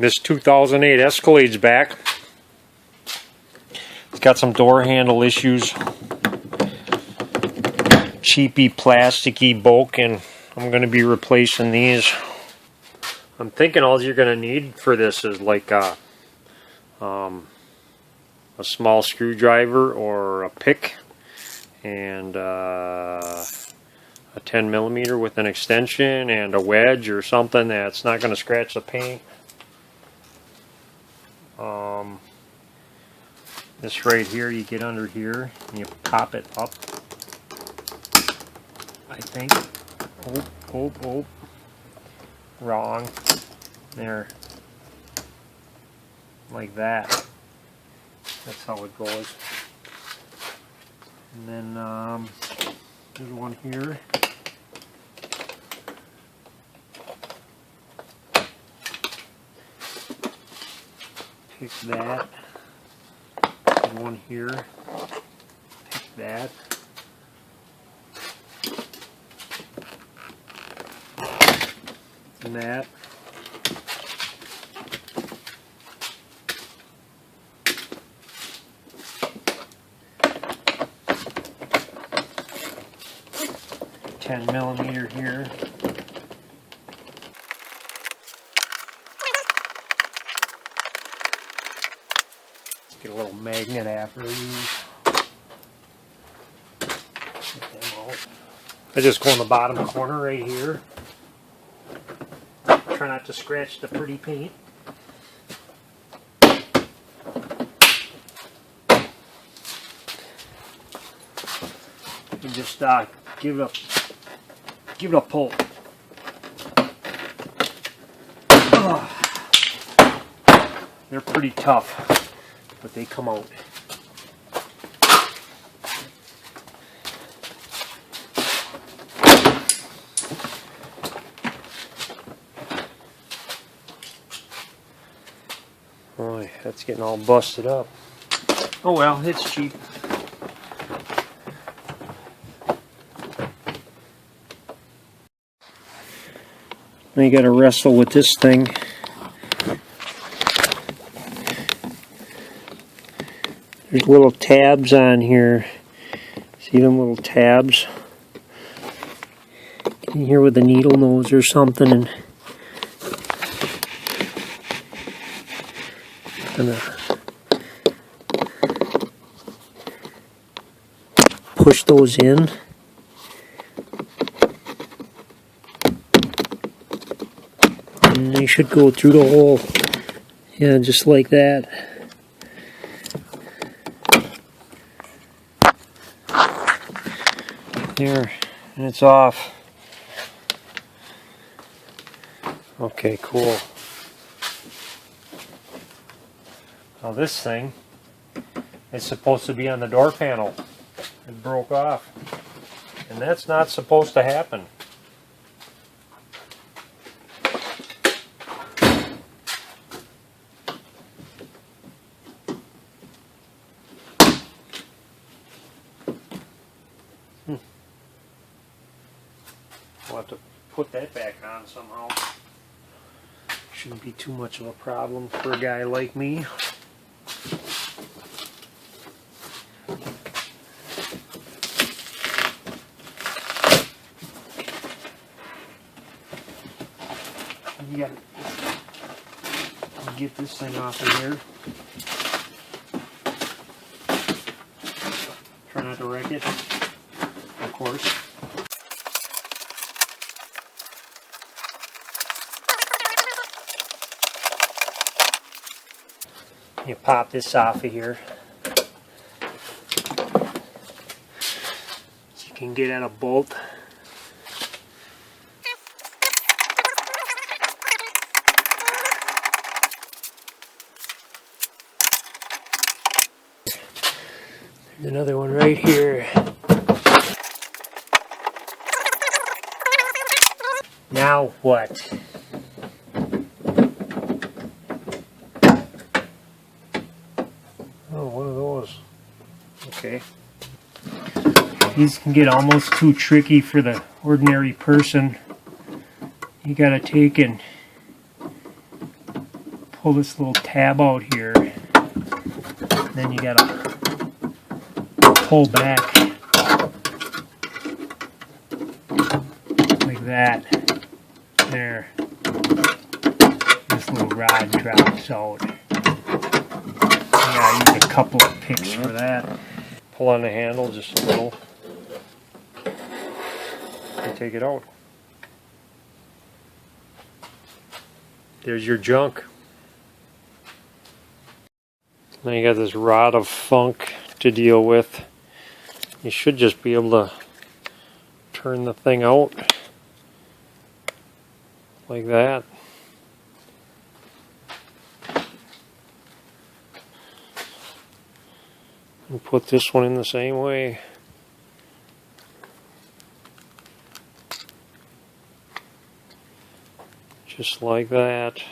This 2008 Escalade's back. It's got some door handle issues. Cheapy, plasticky bulk, and I'm going to be replacing these. I'm thinking all you're going to need for this is like a small screwdriver or a pick and a 10mm with an extension and a wedge or something that's not going to scratch the paint. This right here, you get under here and you pop it up, I think. Oh, wrong. There. Like that. That's how it goes. And then there's one here. Pick that. There's one here. Pick that. And that. $10mm here. Get a little magnet after these. I just go in the bottom corner right here. Try not to scratch the pretty paint. And just give it a pull. They're pretty tough, but they come out. Boy, that's getting all busted up. Oh well, it's cheap. Now you gotta wrestle with this thing. There's little tabs on here. See them little tabs? In here with a needle nose or something, and push those in. And they should go through the hole. Yeah, just like that. There, and it's off. Okay, cool. Now this thing is supposed to be on the door panel. It broke off. And that's not supposed to happen. We'll have to put that back on somehow. Shouldn't be too much of a problem for a guy like me. You gotta get this thing off of here. Try not to wreck it, of course. You pop this off of here so you can get at a bolt. There's another one right here. Now what? Oh, one of those. Okay. These can get almost too tricky for the ordinary person. You gotta take and pull this little tab out here. Then you gotta pull back like that. There. This little rod drops out. You gotta use a couple of picks for that. Pull on the handle just a little and take it out. There's your junk. Now you got this rod of funk to deal with. You should just be able to turn the thing out like that. And put this one in the same way. Just like that.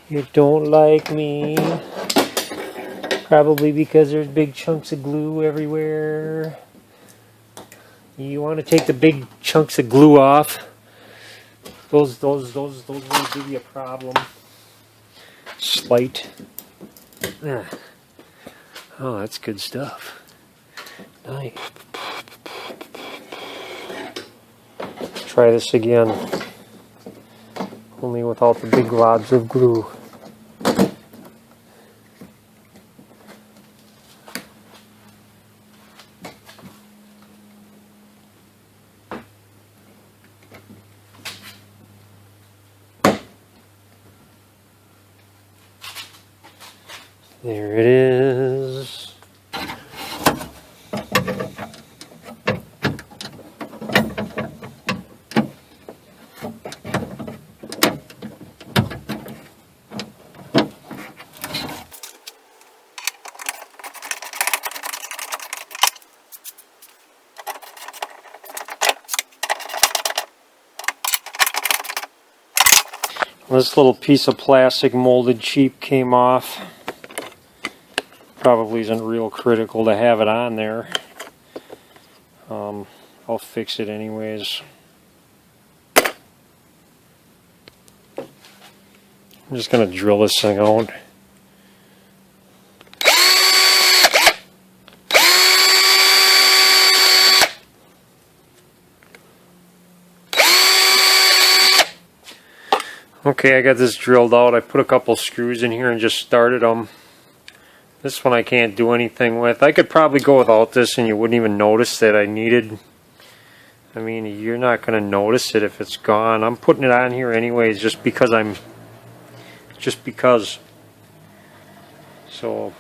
You don't like me. Probably because there's big chunks of glue everywhere. You want to take the big chunks of glue off. Those will give you a problem. Slight. Oh, that's good stuff. Nice. Let's try this again. Only without the big globs of glue. There it is. This little piece of plastic molded cheap came off. Probably isn't real critical to have it on there. I'll fix it anyways. I'm just going to drill this thing out. Okay, I got this drilled out. I put a couple screws in here and just started them. This one I can't do anything with. I could probably go without this and you wouldn't even notice that I needed. I mean, you're not going to notice it if it's gone. I'm putting it on here anyways just because So,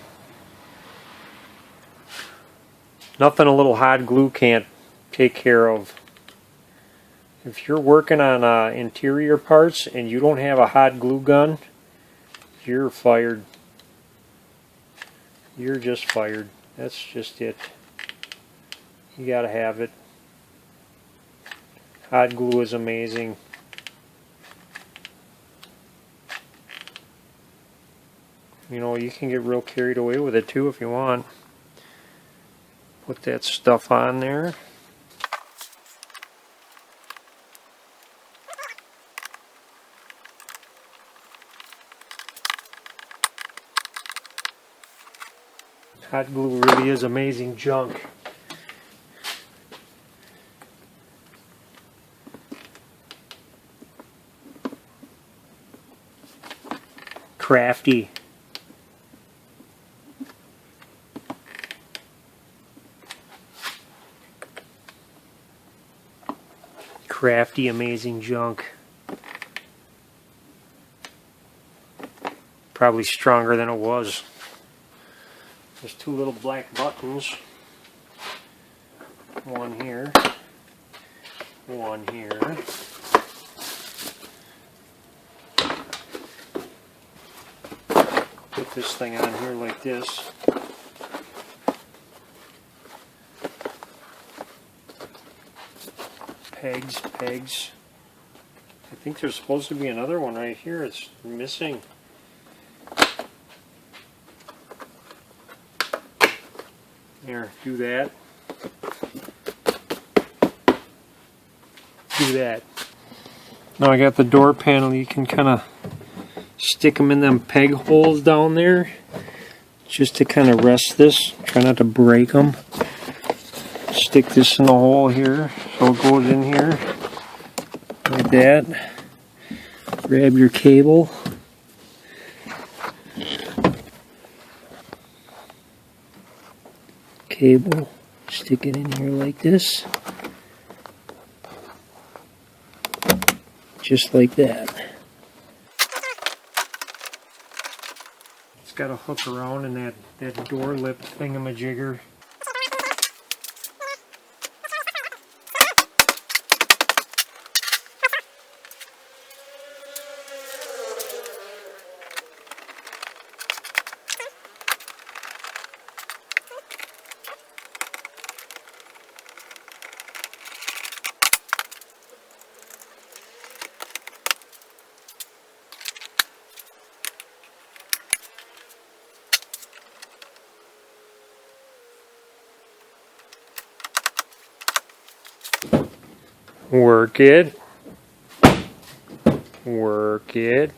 nothing a little hot glue can't take care of. If you're working on interior parts and you don't have a hot glue gun, you're fired. You're just fired. That's just it. You gotta have it. Hot glue is amazing. You know, you can get real carried away with it too if you want. Put that stuff on there. Hot glue really is amazing junk. Crafty. Crafty, amazing junk. Probably stronger than it was. There's two little black buttons. One here. One here. Put this thing on here like this. Pegs, pegs. I think there's supposed to be another one right here. It's missing. There, do that. Do that. Now I got the door panel. You can kind of stick them in them peg holes down there just to kind of rest this. Try not to break them. Stick this in the hole here so it goes in here like that. Grab your cable. Stick it in here like this. Just like that. It's got a hook around in that door lip thingamajigger. Work it. Work it.